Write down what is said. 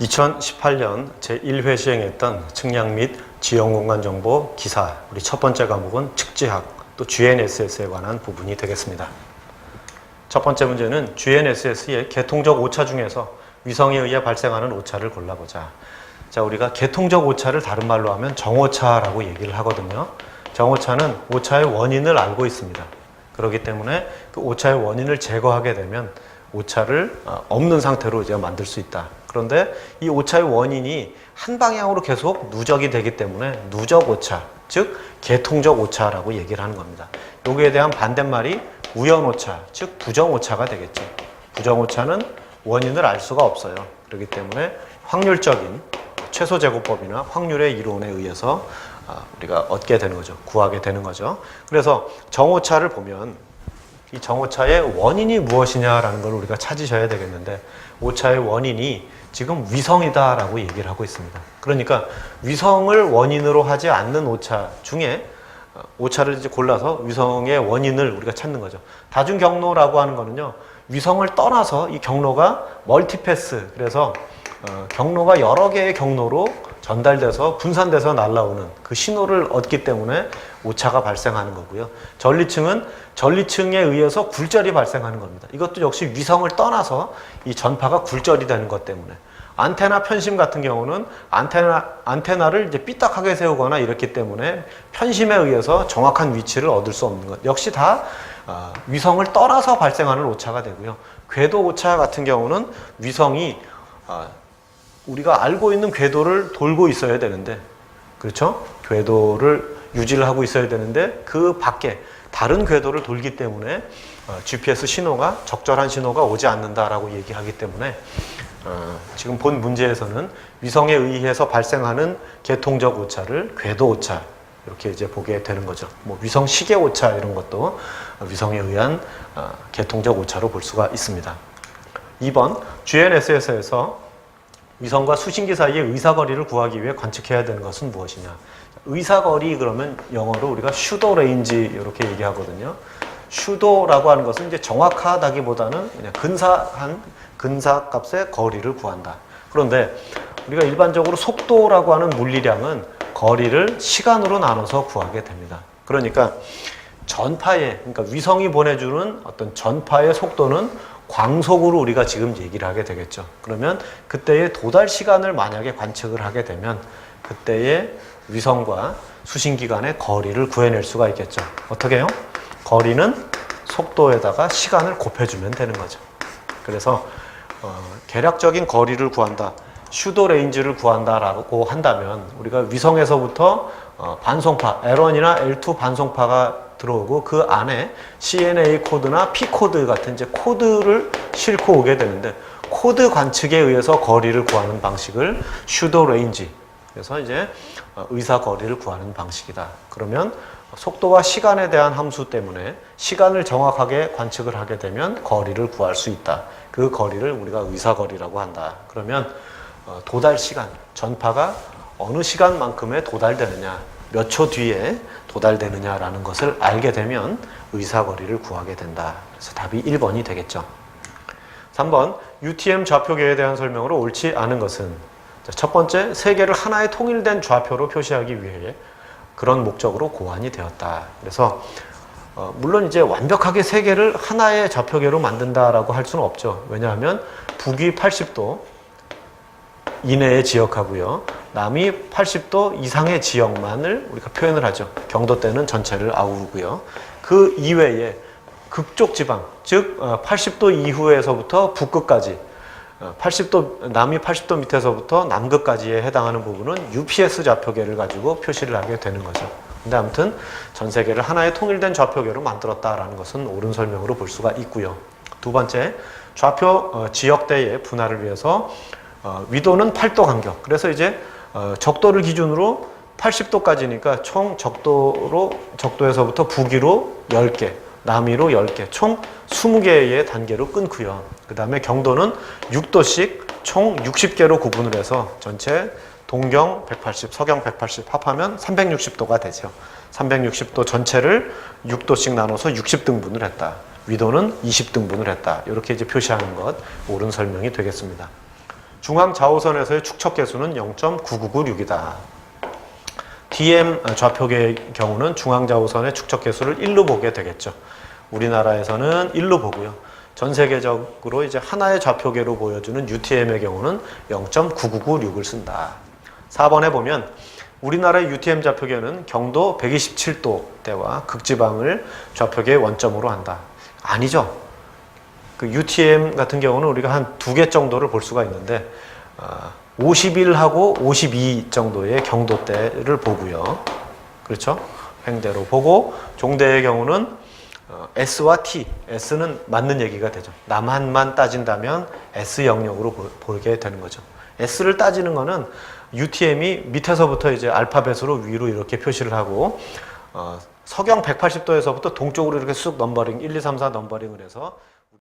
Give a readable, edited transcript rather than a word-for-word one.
2018년 제1회 시행했던 측량 및 지형공간정보 기사, 우리 첫 번째 과목은 측지학, 또 GNSS에 관한 부분이 되겠습니다. 첫 번째 문제는 GNSS의 계통적 오차 중에서 위성에 의해 발생하는 오차를 골라보자. 자, 우리가 계통적 오차를 다른 말로 하면 정오차라고 얘기를 하거든요. 정오차는 오차의 원인을 알고 있습니다. 그렇기 때문에 그 오차의 원인을 제거하게 되면 오차를 없는 상태로 이제 만들 수 있다. 그런데 이 오차의 원인이 한 방향으로 계속 누적이 되기 때문에 누적 오차, 즉 계통적 오차라고 얘기를 하는 겁니다. 여기에 대한 반대말이 우연 오차, 즉 부정 오차가 되겠죠. 부정 오차는 원인을 알 수가 없어요. 그렇기 때문에 확률적인 최소 제곱법이나 확률의 이론에 의해서 우리가 얻게 되는 거죠. 구하게 되는 거죠. 그래서 정오차를 보면 이 정오차의 원인이 무엇이냐라는 걸 우리가 찾으셔야 되겠는데, 오차의 원인이 지금 위성이다라고 얘기를 하고 있습니다. 그러니까 위성을 원인으로 하지 않는 오차 중에 오차를 이제 골라서 위성의 원인을 우리가 찾는 거죠. 다중 경로라고 하는 거는요, 위성을 떠나서 이 경로가 멀티패스, 그래서 경로가 여러 개의 경로로 전달돼서 분산돼서 날아오는 그 신호를 얻기 때문에 오차가 발생하는 거고요. 전리층은 전리층에 의해서 굴절이 발생하는 겁니다. 이것도 역시 위성을 떠나서 이 전파가 굴절이 되는 것 때문에. 안테나 편심 같은 경우는 안테나를 이제 삐딱하게 세우거나 이렇기 때문에 편심에 의해서 정확한 위치를 얻을 수 없는 것. 역시 다 위성을 떠나서 발생하는 오차가 되고요. 궤도 오차 같은 경우는 위성이 우리가 알고 있는 궤도를 돌고 있어야 되는데, 그렇죠? 궤도를 유지를 하고 있어야 되는데 그 밖에 다른 궤도를 돌기 때문에 GPS 신호가 적절한 신호가 오지 않는다라고 얘기하기 때문에 지금 본 문제에서는 위성에 의해서 발생하는 계통적 오차를 궤도 오차 이렇게 이제 보게 되는 거죠. 뭐 위성 시계 오차 이런 것도 위성에 의한 계통적 오차로 볼 수가 있습니다. 2번 GNSS에서 위성과 수신기 사이의 의사거리를 구하기 위해 관측해야 되는 것은 무엇이냐. 의사거리 그러면 영어로 우리가 슈도 레인지 이렇게 얘기하거든요. 슈도라고 하는 것은 이제 정확하다기보다는 그냥 근사값의 거리를 구한다. 그런데 우리가 일반적으로 속도라고 하는 물리량은 거리를 시간으로 나눠서 구하게 됩니다. 그러니까 그러니까 위성이 보내주는 어떤 전파의 속도는 광속으로 우리가 지금 얘기를 하게 되겠죠. 그러면 그때의 도달 시간을 만약에 관측을 하게 되면 그때의 위성과 수신기 간의 거리를 구해낼 수가 있겠죠. 어떻게 해요? 거리는 속도에다가 시간을 곱해주면 되는 거죠. 그래서 계략적인 거리를 구한다, 슈도 레인지를 구한다라고 한다면 우리가 위성에서부터 반송파, L1이나 L2 반송파가 들어오고 그 안에 CNA 코드나 P 코드 같은 이제 코드를 싣고 오게 되는데, 코드 관측에 의해서 거리를 구하는 방식을 슈도 레인지, 그래서 이제 의사 거리를 구하는 방식이다. 그러면 속도와 시간에 대한 함수 때문에 시간을 정확하게 관측을 하게 되면 거리를 구할 수 있다. 그 거리를 우리가 의사 거리라고 한다. 그러면 도달 시간, 전파가 어느 시간만큼에 도달되느냐, 몇 초 뒤에 도달되느냐라는 것을 알게 되면 의사거리를 구하게 된다. 그래서 답이 1번이 되겠죠. 3번, UTM 좌표계에 대한 설명으로 옳지 않은 것은, 첫 번째, 세계를 하나의 통일된 좌표로 표시하기 위해 그런 목적으로 고안이 되었다. 그래서 물론 이제 완벽하게 세계를 하나의 좌표계로 만든다라고 할 수는 없죠. 왜냐하면 북위 80도 이내의 지역하고요, 남이 80도 이상의 지역만을 우리가 표현을 하죠. 경도 때는 전체를 아우르고요. 그 이외에 극쪽 지방, 즉 80도 이후에서부터 북극까지, 남이 80도 밑에서부터 남극까지에 해당하는 부분은 UPS 좌표계를 가지고 표시를 하게 되는 거죠. 근데 아무튼 전 세계를 하나의 통일된 좌표계로 만들었다라는 것은 옳은 설명으로 볼 수가 있고요. 두 번째, 좌표 지역대의 분할을 위해서 위도는 8도 간격. 그래서 이제 적도를 기준으로 80도까지니까 총 적도에서부터 북위로 10개, 남위로 10개, 총 20개의 단계로 끊고요. 그 다음에 경도는 6도씩 총 60개로 구분을 해서 전체 동경 180, 서경 180 합하면 360도가 되죠. 360도 전체를 6도씩 나눠서 60등분을 했다. 위도는 20등분을 했다. 이렇게 이제 표시하는 것, 옳은 설명이 되겠습니다. 중앙 좌우선에서의 축척 개수는 0.9996이다. DM 좌표계의 경우는 중앙 좌우선의 축척 개수를 1로 보게 되겠죠. 우리나라에서는 1로 보고요. 전 세계적으로 이제 하나의 좌표계로 보여주는 UTM의 경우는 0.9996을 쓴다. 4번에 보면 우리나라의 UTM 좌표계는 경도 127도대와 극지방을 좌표계의 원점으로 한다. 아니죠. 그 UTM 같은 경우는 우리가 한 2개 정도를 볼 수가 있는데 51하고 52 정도의 경도대를 보고요. 그렇죠? 횡대로 보고 종대의 경우는 S와 T, S는 맞는 얘기가 되죠. 남한만 따진다면 S 영역으로 보게 되는 거죠. S를 따지는 거는 UTM이 밑에서부터 이제 알파벳으로 위로 이렇게 표시를 하고 서경 180도에서부터 동쪽으로 이렇게 쑥 넘버링 1, 2, 3, 4 넘버링을 해서